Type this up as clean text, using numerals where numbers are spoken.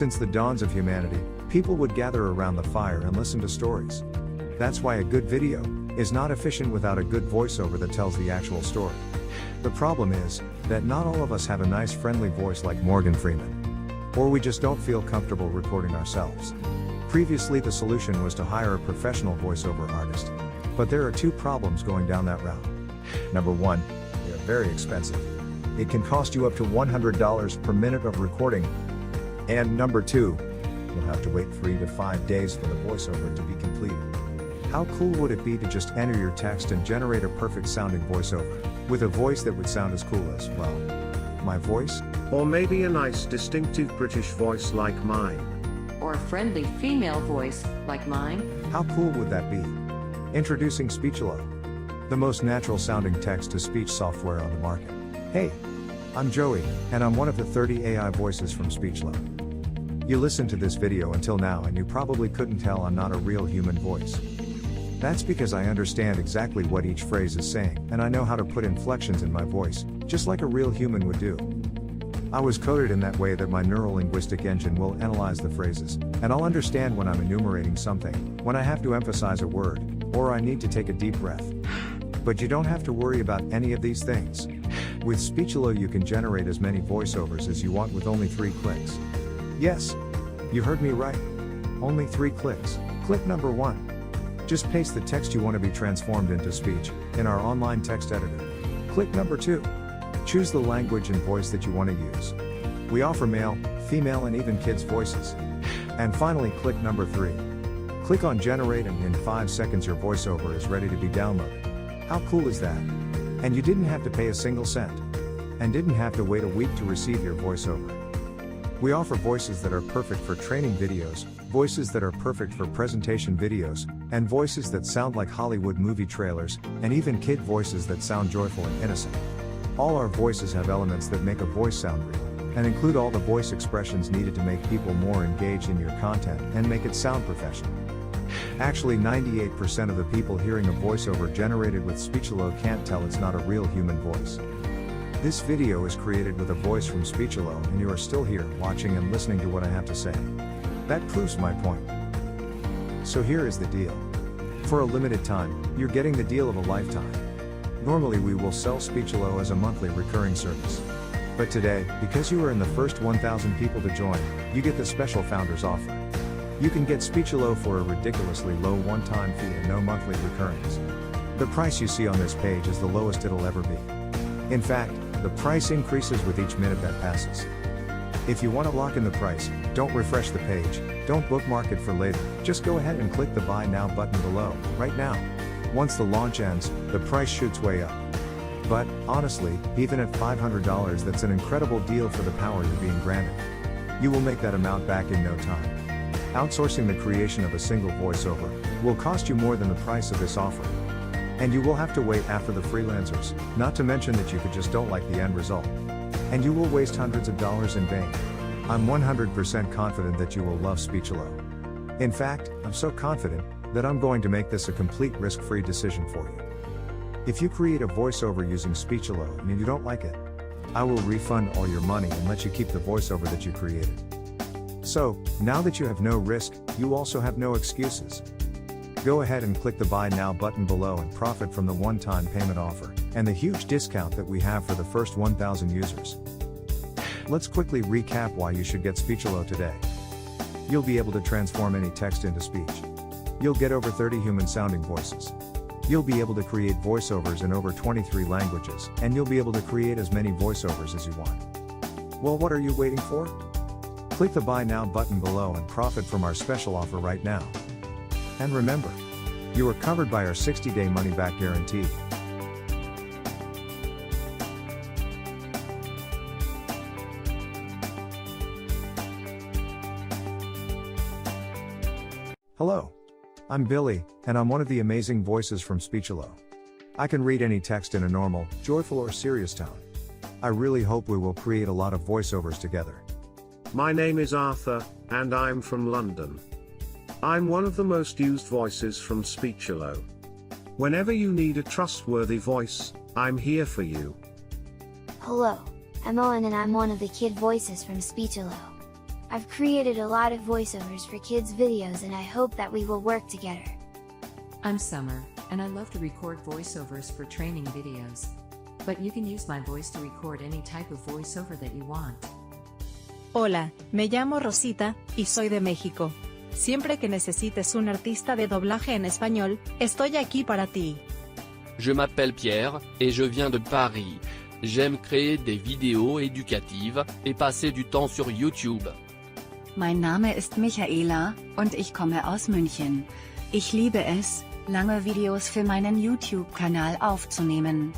Since the dawns of humanity, people would gather around the fire and listen to stories. That's why a good video is not efficient without a good voiceover that tells the actual story. The problem is that not all of us have a nice friendly voice like Morgan Freeman. Or we just don't feel comfortable recording ourselves. Previously the solution was to hire a professional voiceover artist. But there are two problems going down that route. Number one, they're very expensive. It can cost you up to $100 per minute of recording. And number two, you'll have to wait 3 to 5 days for the voiceover to be completed. How cool would it be to just enter your text and generate a perfect sounding voiceover, with a voice that would sound as cool as, well, my voice? Or maybe a nice distinctive British voice like mine. Or a friendly female voice like mine? How cool would that be? Introducing Speechelo, the most natural sounding text-to-speech software on the market. Hey, I'm Joey, and I'm one of the 30 AI voices from Speechelo. You listened to this video until now and you probably couldn't tell I'm not a real human voice. That's because I understand exactly what each phrase is saying, and I know how to put inflections in my voice, just like a real human would do. I was coded in that way that my neurolinguistic engine will analyze the phrases, and I'll understand when I'm enumerating something, when I have to emphasize a word, or I need to take a deep breath. But you don't have to worry about any of these things. With Speechelo you can generate as many voiceovers as you want with only 3 clicks. Yes, you heard me right. Only 3 clicks. Click number 1. Just paste the text you want to be transformed into speech in our online text editor. Click number 2. Choose the language and voice that you want to use. We offer male, female and even kids' voices. And finally click number 3. Click on generate and in 5 seconds your voiceover is ready to be downloaded. How cool is that? And you didn't have to pay a single cent. And didn't have to wait a week to receive your voiceover. We offer voices that are perfect for training videos, voices that are perfect for presentation videos, and voices that sound like Hollywood movie trailers, and even kid voices that sound joyful and innocent. All our voices have elements that make a voice sound real, and include all the voice expressions needed to make people more engaged in your content and make it sound professional. Actually 98% of the people hearing a voiceover generated with Speechelo can't tell it's not a real human voice. This video is created with a voice from Speechelo and you are still here watching and listening to what I have to say. That proves my point. So here is the deal. For a limited time, you're getting the deal of a lifetime. Normally we will sell Speechelo as a monthly recurring service. But today, because you are in the first 1,000 people to join, you get the special founders offer. You can get Speechelo for a ridiculously low one-time fee and no monthly recurrings. The price you see on this page is the lowest it'll ever be. In fact, the price increases with each minute that passes. If you want to lock in the price, don't refresh the page, don't bookmark it for later, just go ahead and click the Buy Now button below, right now. Once the launch ends, the price shoots way up. But, honestly, even at $500 that's an incredible deal for the power you're being granted. You will make that amount back in no time. Outsourcing the creation of a single voiceover will cost you more than the price of this offer. And you will have to wait after the freelancers, not to mention that you could just don't like the end result. And you will waste hundreds of dollars in vain. I'm 100% confident that you will love Speechelo. In fact, I'm so confident that I'm going to make this a complete risk-free decision for you. If you create a voiceover using Speechelo and you don't like it, I will refund all your money and let you keep the voiceover that you created. So, now that you have no risk, you also have no excuses. Go ahead and click the Buy Now button below and profit from the one-time payment offer, and the huge discount that we have for the first 1,000 users. Let's quickly recap why you should get Speechelo today. You'll be able to transform any text into speech. You'll get over 30 human-sounding voices. You'll be able to create voiceovers in over 23 languages, and you'll be able to create as many voiceovers as you want. Well, what are you waiting for? Click the Buy Now button below and profit from our special offer right now. And remember, you are covered by our 60-day money-back guarantee. Hello. I'm Billy, and I'm one of the amazing voices from Speechelo. I can read any text in a normal, joyful or serious tone. I really hope we will create a lot of voiceovers together. My name is Arthur, and I'm from London. I'm one of the most used voices from Speechelo. Whenever you need a trustworthy voice, I'm here for you. Hello, I'm Owen and I'm one of the kid voices from Speechelo. I've created a lot of voiceovers for kids' videos and I hope that we will work together. I'm Summer, and I love to record voiceovers for training videos. But you can use my voice to record any type of voiceover that you want. Hola, me llamo Rosita, y soy de México. Siempre que necesites un artista de doblaje en español, estoy aquí para ti. Je m'appelle Pierre, et je viens de Paris. J'aime créer des vidéos éducatives, et passer du temps sur YouTube. Mein Name ist Michaela, und ich komme aus München. Ich liebe es, lange Videos für meinen YouTube-Kanal aufzunehmen.